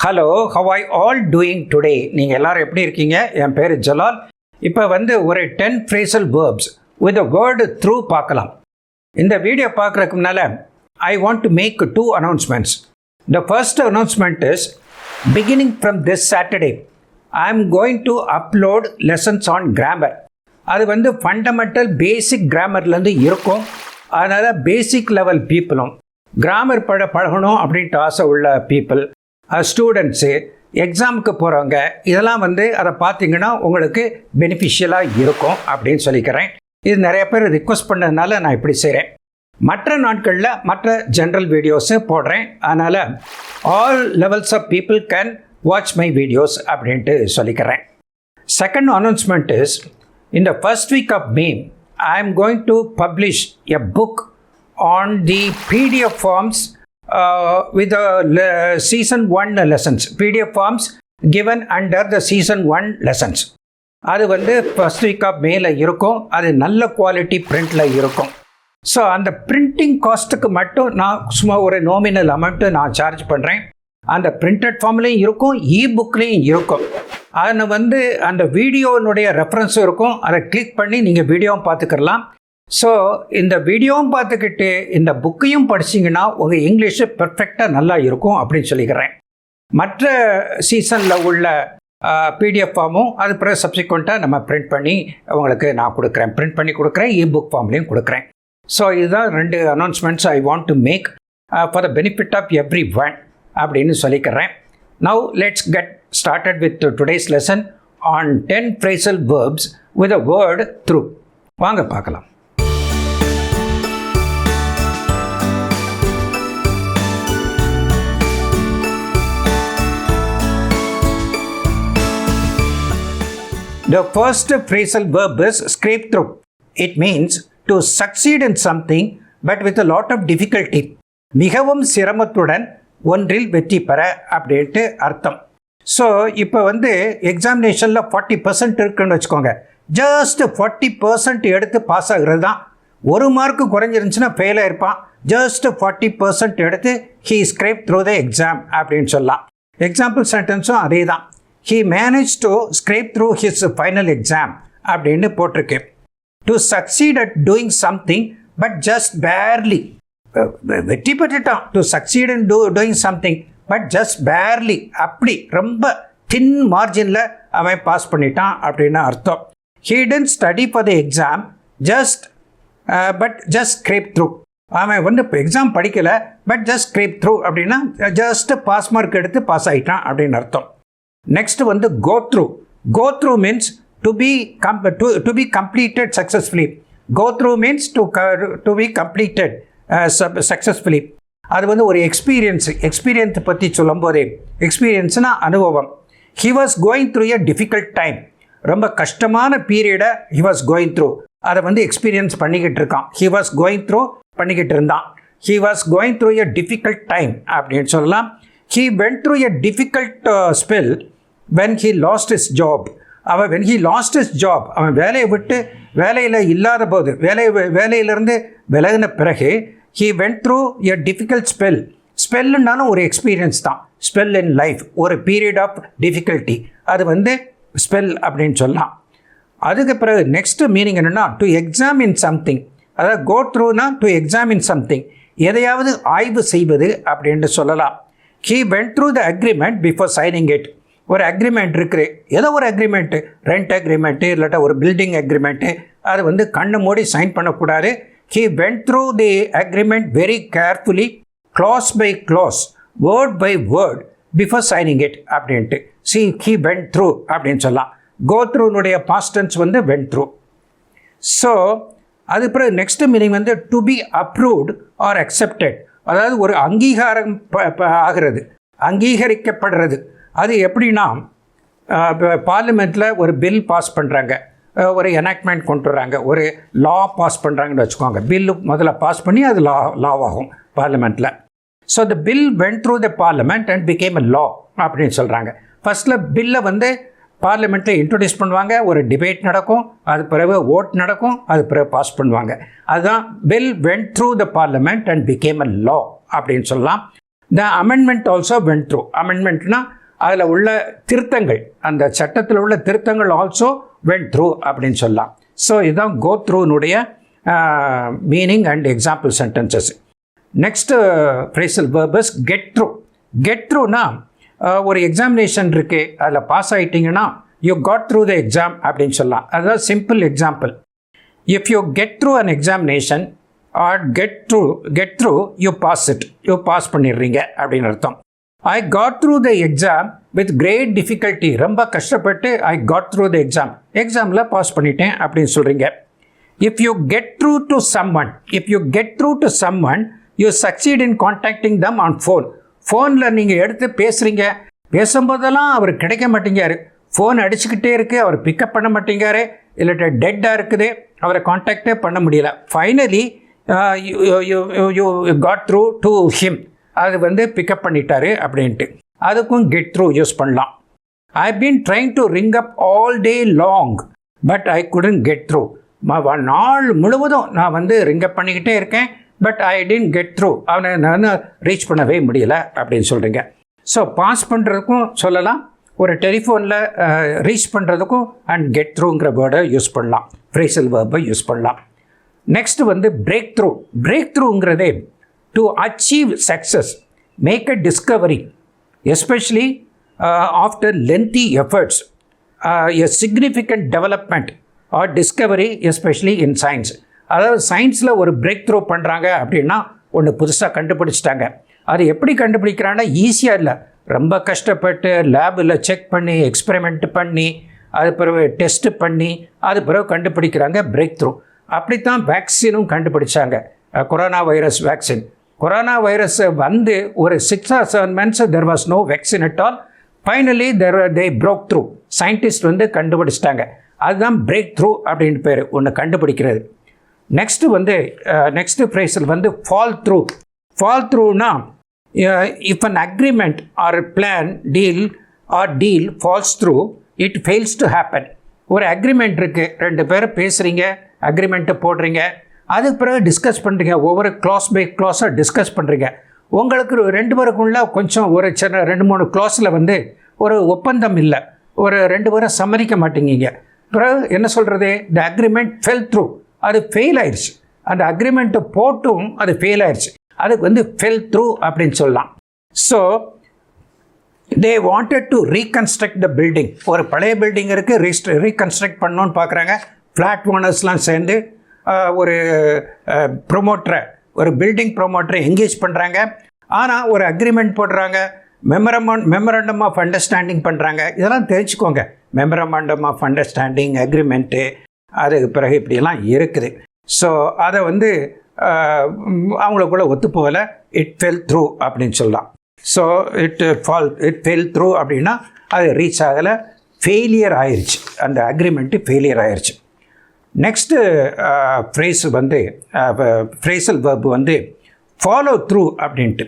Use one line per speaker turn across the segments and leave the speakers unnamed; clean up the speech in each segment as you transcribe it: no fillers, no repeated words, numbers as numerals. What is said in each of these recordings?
Hello, how I all doing today? நீங்கள் எல்லோரும் எப்படி இருக்கீங்க? என் பேர் ஜலால். இப்போ ஒரு 10 phrasal verbs with a word through பார்க்கலாம். இந்த வீடியோ பார்க்குறதுக்கு முன்னால் I want to make 2 announcements. The first announcement is, beginning from this Saturday, I am going to upload lessons on grammar. அது ஃபண்டமெண்டல் பேசிக் கிராமர்லேருந்து இருக்கும். அதனால் பேசிக் லெவல் பீப்புளும் கிராமர் பழகணும் அப்படின்ட்டு ஆசை உள்ள பீப்புள், ஸ்டூடெண்ட்ஸு, எக்ஸாமுக்கு போகிறவங்க, இதெல்லாம் அதை பார்த்தீங்கன்னா உங்களுக்கு பெனிஃபிஷியலாக இருக்கும் அப்படின்னு சொல்லிக்கிறேன். இது நிறைய பேர் ரிக்வஸ்ட் பண்ணதுனால நான் இப்படி செய்கிறேன். மற்ற நாட்களில் மற்ற ஜென்ரல் வீடியோஸு போடுறேன். அதனால் all levels of people can watch my videos அப்படின்ட்டு சொல்லிக்கிறேன். Second announcement is, in the first week of May, I am going to publish a book on the PDF forms with the season 1 lessons. PDF forms given under the season 1 lessons. அது first week of Mayல இருக்கும். அது நல்ல quality பிரிண்டில் இருக்கும். So அந்த printing காஸ்ட்டுக்கு மட்டும் நான் சும்மா ஒரு நோமினல் அமௌண்ட்டு நான் சார்ஜ் பண்ணுறேன். அந்த பிரிண்டட் ஃபார்ம்லேயும் இருக்கும், இபுக்லேயும் இருக்கும். அதில் அந்த வீடியோனுடைய ரெஃபரன்ஸும் இருக்கும். அதை கிளிக் பண்ணி நீங்கள் வீடியோவும் பார்த்துக்கலாம். ஸோ இந்த வீடியோவும் பார்த்துக்கிட்டு இந்த புக்கையும் படிச்சிங்கன்னா உங்கள் இங்கிலீஷு பெர்ஃபெக்டாக நல்லா இருக்கும் அப்படின்னு சொல்லிக்கிறேன். மற்ற சீசனில் உள்ள பிடிஎஃப் ஃபார்மும் அது பிறகு சப்சிக்வெண்ட்டாக நம்ம பிரிண்ட் பண்ணி உங்களுக்கு நான் கொடுக்குறேன். பிரிண்ட் பண்ணி கொடுக்குறேன், இபுக் ஃபார்ம்லேயும் கொடுக்குறேன். ஸோ இதுதான் 2 announcements I want to make for the benefit of every one அப்படின்னு சொல்லிக்கிறேன். Now let's get started with today's lesson on 10 phrasal verbs with a word through. வாங்க பார்க்கலாம். The first phrasal verb is scrape through. It means to succeed in something but with a lot of difficulty. மிகவும் சிரமத்துடன் ஒன்றில் வெற்றி பெற அப்படின்ட்டு அர்த்தம். So இப்போ எக்ஸாமினேஷனில் 40% இருக்குன்னு வச்சுக்கோங்க. ஜஸ்ட் 40% எடுத்து பாஸ் ஆகிறது தான். 1 மார்க்கு குறைஞ்சிருந்துச்சுன்னா ஃபெயிலாக இருப்பான். ஜஸ்ட் 40% எடுத்து he scrape through the exam அப்படின்னு சொல்லலாம். எக்ஸாம்பிள் சென்டென்ஸும் அதே தான். He manage to scrape through his final exam அப்படின்னு போட்டிருக்கு. To succeed at doing something but just barely. வெற்றி பெற்றுட்டான். To succeed in doing something but just barely, அப்படி ரொம்ப தின் மார்ஜினில் அவன் பாஸ் பண்ணிட்டான் அப்படின்னு அர்த்தம். He didn't study for the exam but just scrape through. அவன் இப்போ எக்ஸாம் படிக்கலை, பட் ஜஸ்ட் ஸ்க்ரேப் த்ரூ அப்படின்னா ஜஸ்ட் பாஸ் மார்க் எடுத்து பாஸ் ஆகிட்டான் அப்படின்னு அர்த்தம். Next go through. Go through means to be completed successfully. Go through means to be completed successfully. அது ஒரு எக்ஸ்பீரியன்ஸ் பற்றி சொல்லும் போதே, எக்ஸ்பீரியன்ஸ்னால் அனுபவம். He was going through a difficult time. ரொம்ப கஷ்டமான பீரியடை ஹி வாஸ் கோயிங் த்ரூ. அதை எக்ஸ்பீரியன்ஸ் பண்ணிக்கிட்டு இருக்கான். ஹி வாஸ் கோயிங் த்ரூ பண்ணிக்கிட்டு இருந்தான். He was going through a difficult time அப்படின்னு சொல்லலாம். He went through a difficult spell when he lost his job. When he lost his job, அவன் வேலையை விட்டு வேலையில் இல்லாத போது, வேலையிலிருந்து விலகின பிறகு he went through a difficult spell. ஸ்பெல்லுன்னாலும் ஒரு எக்ஸ்பீரியன்ஸ் தான். ஸ்பெல் இன் லைஃப், ஒரு பீரியட் ஆஃப் டிஃபிகல்ட்டி, அது ஸ்பெல் அப்படின்னு சொல்லலாம். அதுக்கு பிறகு நெக்ஸ்ட் மீனிங் என்னென்னா, டு எக்ஸாமின் சம்திங். அதாவது கோ த்ரூனா டு எக்ஸாமின் சம்திங், எதையாவது ஆய்வு செய்வது அப்படின்ட்டு சொல்லலாம். he went through the agreement before signing it. ஒரு அக்ரிமெண்ட் இருக்குது, ஏதோ ஒரு அக்ரிமெண்ட்டு, ரெண்ட் அக்ரிமெண்ட்டு இல்லாட்டா ஒரு பில்டிங் அக்ரிமெண்ட்டு, அது கண்ணை மூடி சைன் பண்ணக்கூடாது. He went through the agreement very carefully, clause by clause, word by word, before signing it அப்படின்ட்டு. See, he went through அப்படின்னு சொல்லலாம். Go through-னுடைய past tense went through. So அது பிறகு next meaning to be approved or accepted. அதாவது ஒரு அங்கீகாரம் ஆகிறது, அங்கீகரிக்கப்படுறது. அது எப்படின்னா, பார்லிமெண்ட்டில் ஒரு பில் பாஸ் பண்ணுறாங்க, ஒரு எனாக்ட்மெண்ட் கொண்டு வராங்க, ஒரு லா பாஸ் பண்ணுறாங்கன்னு வச்சுக்கோங்க. பில்லு முதல்ல பாஸ் பண்ணி அது லாவாகும் பார்லிமெண்ட்டில். So the bill went through the parliament and became a law அப்படின்னு சொல்கிறாங்க. ஃபஸ்ட்டில் பில்லை பார்லிமெண்ட்டில் இன்ட்ரடியூஸ் பண்ணுவாங்க, ஒரு டிபேட் நடக்கும், அது பிறகு ஓட் நடக்கும், அது பிறகு பாஸ் பண்ணுவாங்க. அதுதான் bill went through the parliament and became a law அப்படின்னு சொல்லலாம். The amendment also went through. அமெண்ட்மெண்ட்னா அதில் உள்ள திருத்தங்கள், அந்த சட்டத்தில் உள்ள திருத்தங்கள் ஆல்சோ வென்ட் த்ரூ அப்படின்னு சொல்லலாம். ஸோ இதுதான் கோ த்ரூனுடைய meaning and example sentences. Next phrasal verb is get through. Get த்ரூனா ஒரு எக்ஸாமினேஷன் இருக்குது, அதில் பாஸ் ஆகிட்டிங்கன்னா you got through the exam அப்படின்னு சொல்லலாம். அதுதான் simple example. If you get through an examination or get through you pass it, you pass பண்ணிடுறீங்க அப்படின்னு அர்த்தம். I got through the exam with great difficulty. ரொம்ப கஷ்டப்பட்டு I got through the exam, எக்ஸாமில் pass பண்ணிட்டேன் அப்படின்னு சொல்கிறீங்க. If you get through to someone you succeed in contacting them on phone. ஃபோனில் நீங்கள் எடுத்து பேசுகிறீங்க, பேசும்போதெல்லாம் அவர் கிடைக்க மாட்டேங்காரு, ஃபோன் அடிச்சுக்கிட்டே இருக்குது, அவர் பிக்கப் பண்ண மாட்டேங்காரு, இல்லாட்ட டெட்டாக இருக்குது, அவரை கான்டாக்டே பண்ண முடியல. Finally you got through to him, அது பிக்கப் பண்ணிட்டாரு அப்படின்ட்டு. அதுக்கும் கெட் த்ரூ யூஸ் பண்ணலாம். I been trying to ring up all day long but I couldn't get through. நாள் முழுவதும் நான் ரிங்கப் பண்ணிக்கிட்டே இருக்கேன், but I didn't get through, அவனை நான் ரீச் பண்ணவே முடியலை அப்படின்னு சொல்கிறீங்க. ஸோ பாஸ் பண்ணுறதுக்கும் சொல்லலாம், ஒரு டெலிஃபோனில் ரீச் பண்ணுறதுக்கும் அண்ட் கெட் த்ரூங்கிற வேர்டை யூஸ் பண்ணலாம், ஃப்ரேசல் வேர்பை யூஸ் பண்ணலாம். Next break through. பிரேக் த்ரூங்கிறதே to achieve success, make a discovery especially after lengthy efforts, a significant development or discovery especially in science. அதாவது சயின்ஸில் ஒரு பிரேக் த்ரூ பண்ணுறாங்க அப்படின்னா ஒன்று புதுசாக கண்டுபிடிச்சிட்டாங்க. அது எப்படி கண்டுபிடிக்கிறாங்கன்னா ஈஸியாக இல்லை, ரொம்ப கஷ்டப்பட்டு லேபில் செக் பண்ணி எக்ஸ்பெரிமெண்ட் பண்ணி அது பிறகு டெஸ்ட்டு பண்ணி அது பிறகு கண்டுபிடிக்கிறாங்க பிரேக் த்ரூ. அப்படித்தான் வேக்சினும் கண்டுபிடிச்சாங்க, corona virus vaccine. Corona virus ஒரு 6 or 7 months there was no vaccine at all. Finally they broke through, scientist கண்டுபிடிச்சிட்டாங்க. அதுதான் பிரேக் த்ரூ அப்படின்னு பேர், ஒன்று கண்டுபிடிக்கிறது. Next phrasal fall through. Fall த்ரூனா if an agreement or plan deal falls through it fails to happen. ஒரு agreement இருக்குது, 2 பேரும் பேசுகிறீங்க, அக்ரிமெண்ட்டை போடுறீங்க, அதுக்கு பிறகு டிஸ்கஸ் பண்ணுறீங்க, ஒவ்வொரு க்ளாஸ் பை க்ளாஸாக டிஸ்கஸ் பண்ணுறீங்க. உங்களுக்கு 2 பேருக்குள்ள கொஞ்சம் ஒரு சின்ன 2-3 க்ளாஸில் ஒரு ஒப்பந்தம் இல்லை, ஒரு 2 பேரும் சம்மதிக்க மாட்டேங்கிங்க. பிறகு என்ன சொல்கிறது, த அக்ரிமெண்ட் ஃபெல் த்ரூ, அது ஃபெயில் ஆயிடுச்சு. அந்த அக்ரிமெண்ட்டை போட்டும் அது ஃபெயில் ஆயிடுச்சு, அதுக்கு ஃபெல் த்ரூ அப்படின்னு சொல்லலாம். So they wanted to reconstruct the building. ஒரு பழைய பில்டிங் இருக்குது, ரீகன்ஸ்ட்ரக்ட் பண்ணணுன்னு பார்க்குறாங்க. ஃப்ளாட் ஓனர்ஸ்லாம் சேர்ந்து ஒரு ப்ரொமோட்டரை, ஒரு பில்டிங் ப்ரொமோட்டரை என்கேஜ் பண்ணுறாங்க. ஆனால் ஒரு அக்ரிமெண்ட் போடுறாங்க, மெமரண்டம் ஆஃப் அண்டர்ஸ்டாண்டிங் பண்ணுறாங்க. இதெல்லாம் தெரிஞ்சுக்கோங்க, மெமரண்டம் ஆஃப் அண்டர்ஸ்டாண்டிங், அக்ரிமெண்ட்டு, அதுக்கு பிறகு இப்படியெல்லாம் இருக்குது. ஸோ அதை அவங்களுக்குள்ள ஒத்து போகலை, இட் ஃபெல் த்ரூ அப்படின்னு சொல்லலாம். ஸோ இட் ஃபெல் த்ரூ அப்படின்னா அது ரீச் ஆகலை, ஃபெயிலியர் ஆயிடுச்சு, அந்த அக்ரிமெண்ட்டு ஃபெயிலியர் ஆயிடுச்சு. Next phrase phrasal verb follow through அப்படின்ட்டு.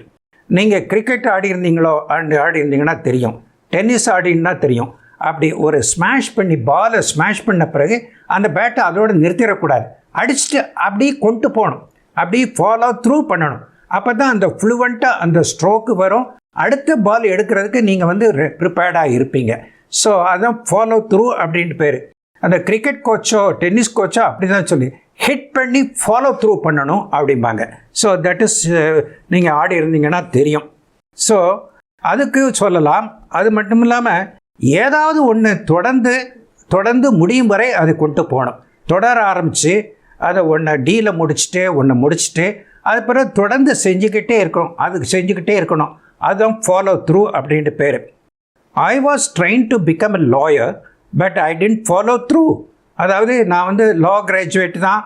நீங்கள் கிரிக்கெட் ஆடியிருந்தீங்கன்னா தெரியும், டென்னிஸ் ஆடினா தெரியும். அப்படி ஒரு பாலை ஸ்மாஷ் பண்ண பிறகு அந்த பேட்டை அதோடு நிறுத்திடக்கூடாது, அடிச்சுட்டு அப்படியே கொண்டு போகணும், அப்படியே ஃபாலோ த்ரூ பண்ணணும். அப்போ தான் அந்த ஃப்ளூவெண்ட்டாக அந்த ஸ்ட்ரோக்கு வரும், அடுத்த பால் எடுக்கிறதுக்கு நீங்கள் ப்ரிப்பேர்டாக இருப்பீங்க. ஸோ அதுதான் ஃபாலோ த்ரூ அப்படின்ட்டு பேர். அந்த கிரிக்கெட் கோச்சோ டென்னிஸ் கோச்சோ அப்படி தான் சொல்லி ஹிட் பண்ணி ஃபாலோ த்ரூ பண்ணணும் அப்படிம்பாங்க. ஸோ தட் இஸ் நீங்கள் ஆடி இருந்தீங்கன்னா தெரியும். ஸோ அதுக்கு சொல்லலாம். அது மட்டும் இல்லாமல் ஏதாவது ஒன்று தொடர்ந்து முடியும் வரை அது கொண்டு போகணும். தொடர ஆரம்பித்து அதை டீலை முடிச்சுட்டு அது பிறகு தொடர்ந்து செஞ்சுக்கிட்டே இருக்கணும். அதுதான் ஃபாலோ த்ரூ அப்படின்ட்டு பேர். I was trying to become a lawyer but I didn't follow through. அதாவது நான் லா கிராஜுவேட் தான்,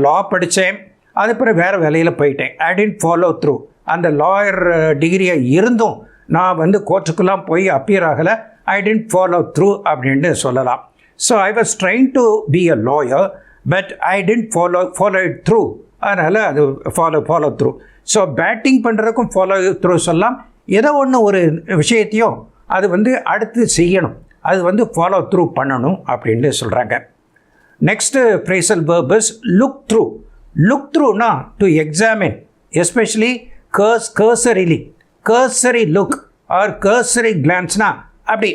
லா படித்தேன், அது பிறகு வேறு வேலையில் போயிட்டேன். ஐ டென்ட் ஃபாலோ த்ரூ. அந்த லாயர் டிகிரியை இருந்தும் நான் கோர்ட்டுக்கெல்லாம் போய் அப்பியர் ஆகலை, ஐ டென்ட் ஃபாலோ த்ரூ அப்படின்ட்டு சொல்லலாம். So I was trying to be a lawyer but I didn't follow it through. அதனால் அது ஃபாலோ த்ரூ. ஸோ பேட்டிங் பண்ணுறதுக்கும் ஃபாலோ த்ரூ சொல்லலாம். ஏதோ ஒரு விஷயத்தையும் அது அடுத்து செய்யணும், அது ஃபாலோ த்ரூ பண்ணணும் அப்படின்ட்டு சொல்கிறாங்க. Next phrasal verb is look through. Look த்ரூனா to examine, especially cursory look. Or cursory கிளான்ஸ்னா அப்படி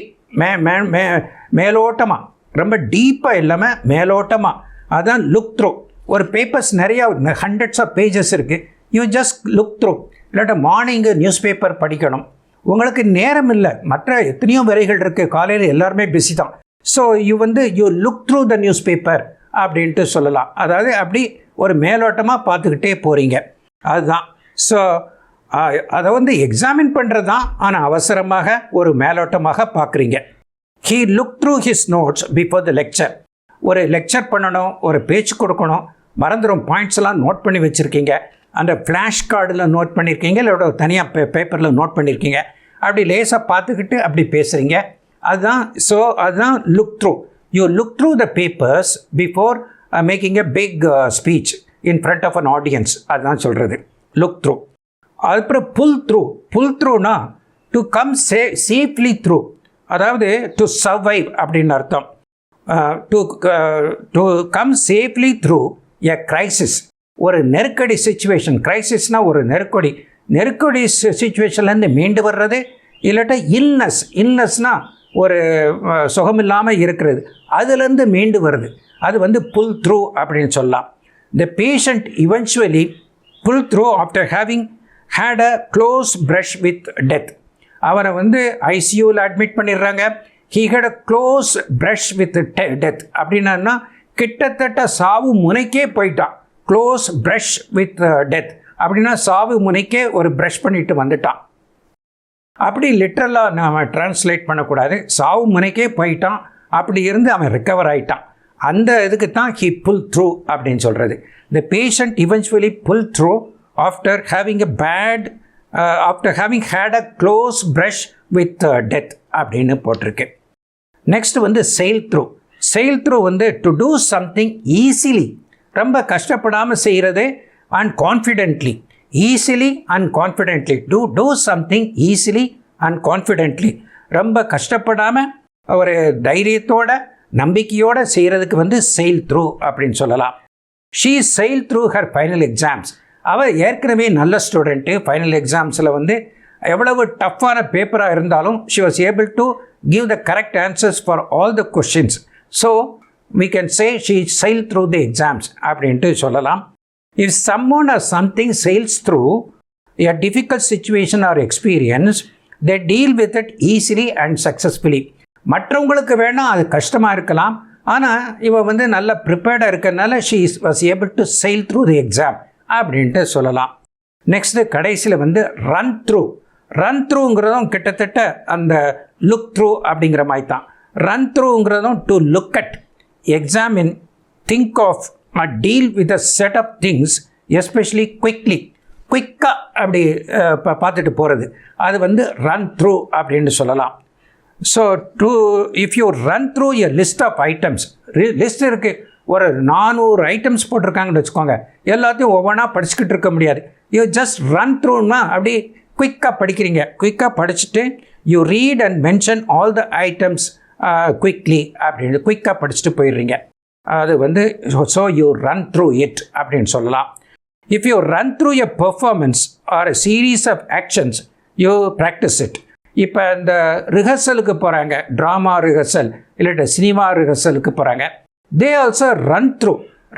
மேலோட்டமாக, ரொம்ப டீப்பாக இல்லாமல் மேலோட்டமாக, அதுதான் லுக் த்ரூ. ஒரு பேப்பர்ஸ் நிறையா ஹண்ட்ரட்ஸ் ஆஃப் பேஜஸ் இருக்குது, யூ ஜஸ்ட் லுக் த்ரூ. இல்லாட்ட மார்னிங்கு நியூஸ் பேப்பர் படிக்கணும், உங்களுக்கு நேரம் இல்லை, மற்ற எத்தனையோ வேலைகள் இருக்குது, காலையில் எல்லாருமே பிஸி தான். So you look through the news paper அப்படின்ட்டு சொல்லலாம். அதாவது அப்படி ஒரு மேலோட்டமாக பார்த்துக்கிட்டே போகிறீங்க, அதுதான். ஸோ அதை எக்ஸாமின் பண்ணுறது தான், ஆனால் அவசரமாக ஒரு மேலோட்டமாக பார்க்குறீங்க. He look through his notes before the lecture. ஒரு லெக்சர் பண்ணணும், ஒரு பேச்சு கொடுக்கணும், மறந்துடும் பாயிண்ட்ஸ் எல்லாம் நோட் பண்ணி வச்சுருக்கீங்க, அந்த ஃப்ளாஷ் கார்டில் நோட் பண்ணியிருக்கீங்க, இல்லை தனியாக பேப்பரில் நோட் பண்ணியிருக்கீங்க, அப்படி லேசாக பார்த்துக்கிட்டு அப்படி பேசுகிறீங்க, அதுதான். ஸோ அதுதான் look through. You look through the papers before making a big speech in front of an audience, அதுதான் சொல்கிறது லுக் த்ரூ. அதுக்கப்புறம் புல் த்ரூனா டு கம் சேஃப்லி த்ரூ, அதாவது டு சர்வைவ் அப்படின்னு அர்த்தம். To come safely through a crisis, ஒரு நெருக்கடி situation. கிரைசிஸ்னால் ஒரு நெருக்கடி சுச்சுவேஷன்லேருந்து மீண்டு வர்றது, இல்லாட்ட இல்னஸ்னால் ஒரு சுகமில்லாமல் இருக்கிறது, அதுலேருந்து மீண்டு வருது, அது புல் த்ரூ அப்படின்னு சொல்லலாம். The patient eventually pull through after having had a close brush with death. அவரை ஐசியூவில் அட்மிட் பண்ணிடுறாங்க. He had a close brush with death அப்படின்னா கிட்டத்தட்ட சாவு முனைக்கே போயிட்டான். க்ளோஸ் ப்ரஷ் வித் டெத் அப்படின்னா சாவு முனைக்கே ஒரு ப்ரஷ் பண்ணிட்டு வந்துட்டான். அப்படி லிட்ரலாக நாம் ட்ரான்ஸ்லேட் பண்ணக்கூடாது, சாவு முனைக்கே போயிட்டான், அப்படி இருந்து அவன் ரிக்கவர் ஆகிட்டான். அந்த இதுக்கு தான் ஹி புல் த்ரூ அப்படின்னு சொல்கிறது. The patient eventually pull through after having had a close brush with death அப்படின்னு போட்டிருக்கு. Next sail through to do something easily, ரொம்ப கஷ்டப்படாமல் செய்கிறது, and confidently. Easily and confidently, do something easily and confidently, ரொம்ப கஷ்டப்படாமல் ஒரு தைரியத்தோட நம்பிக்கையோடு செய்கிறதுக்கு செயில் த்ரூ அப்படின்னு சொல்லலாம். She sail through her final exams. அவள் ஏற்கனவே நல்ல ஸ்டூடெண்ட்டு, ஃபைனல் எக்ஸாம்ஸில் எவ்வளவு டஃப்பான பேப்பராக இருந்தாலும் she was able to give the correct answers for all the questions. So we can say she sailed through the exams அப்படின்ட்டு சொல்லலாம். If someone or something sails through a difficult situation or experience, they deal with it easily and successfully. மற்றவங்களுக்கு வேணால் அது கஷ்டமாக இருக்கலாம், ஆனால் இவன் நல்லா ப்ரிப்பேர்டாக இருக்கிறதுனால she was able to sail through the exam அப்படின்ட்டு சொல்லலாம். நெக்ஸ்ட்டு கடைசியில் ரன் த்ரூங்கிறதும் கிட்டத்தட்ட அந்த லுக் த்ரூ அப்படிங்கிற மாதிரி தான். ரன் த்ரூங்கிறதும் to look at, examine, think of or deal with a set of things especially குயிக்காக அப்படி பார்த்துட்டு போகிறது, அது ரன் த்ரூ அப்படின்னு சொல்லலாம். So if you run through a list of items, list இருக்குது, ஒரு 400 ஐட்டம்ஸ் போட்டிருக்காங்கன்னு வச்சுக்கோங்க, எல்லாத்தையும் ஒவ்வொன்றா படிச்சுக்கிட்டு இருக்க முடியாது. யூ ஜஸ்ட் ரன் த்ரூன்னா அப்படி குயிக்காக படிக்கிறீங்க, குயிக்காக படிச்சுட்டு you read and mention all the items quickly அப்படின்னு குயிக்காக படிச்சுட்டு போயிடுறீங்க. அது so you run through it அப்படின்னு சொல்லலாம். If you run through a performance or a series of actions you practise it. இப்போ இந்த ரிஹர்சலுக்கு போகிறாங்க, ட்ராமா ரிஹர்சல் இல்லாட்ட சினிமா ரிஹர்சலுக்கு போகிறாங்க, தே ஆல்சோ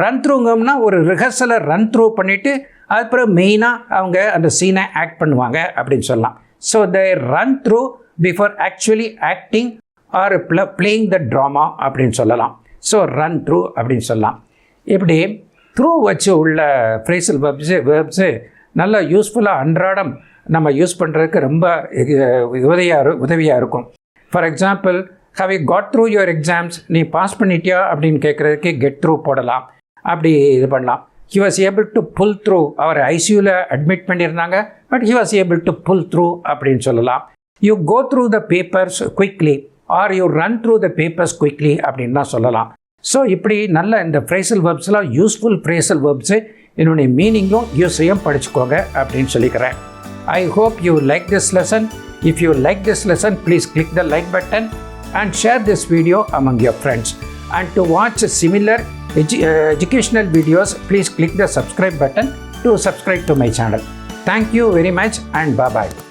ரன் த்ரூங்கன்னா ஒரு ரிஹர்சலை ரன் த்ரூ பண்ணிவிட்டு அதுக்கப்புறம் மெயினாக அவங்க அந்த சீனை ஆக்ட் பண்ணுவாங்க அப்படின்னு சொல்லலாம். So they run through before actually acting are playing the drama அப்படின்னு சொல்லலாம். ஸோ ரன் த்ரூ அப்படின்னு சொல்லலாம். இப்படி த்ரூ வச்சு உள்ள ஃப்ரேசல் வேர்ப்ஸு நல்லா யூஸ்ஃபுல்லாக அன்றாடம் நம்ம யூஸ் பண்ணுறதுக்கு ரொம்ப உதவியாக இருக்கும். For example, how you got through your exams, நீ பாஸ் பண்ணிட்டியா அப்படின்னு கேட்குறதுக்கு கெட் த்ரூ போடலாம், அப்படி இது பண்ணலாம். He was able to pull through, அவர் ஐசியூவில் அட்மிட் பண்ணியிருந்தாங்க, but he was able to pull through அப்படின்னு சொல்லலாம். You go through the papers quickly or you run through the papers quickly அப்படின்னு தான் சொல்லலாம். ஸோ இப்படி நல்ல இந்த ஃப்ரேசல் வேர்ப்ஸ்லாம் யூஸ்ஃபுல் ஃப்ரேசல் வேர்ப்ஸு, என்னுடைய மீனிங்கும் யூஸையும் படிச்சுக்கோங்க அப்படின்னு சொல்லிக்கிறேன். I hope you like this lesson. If you like this lesson, please click the like button and share this video among your friends. And to watch similar educational videos, please click the subscribe button to subscribe to my channel. Thank you very much and bye-bye.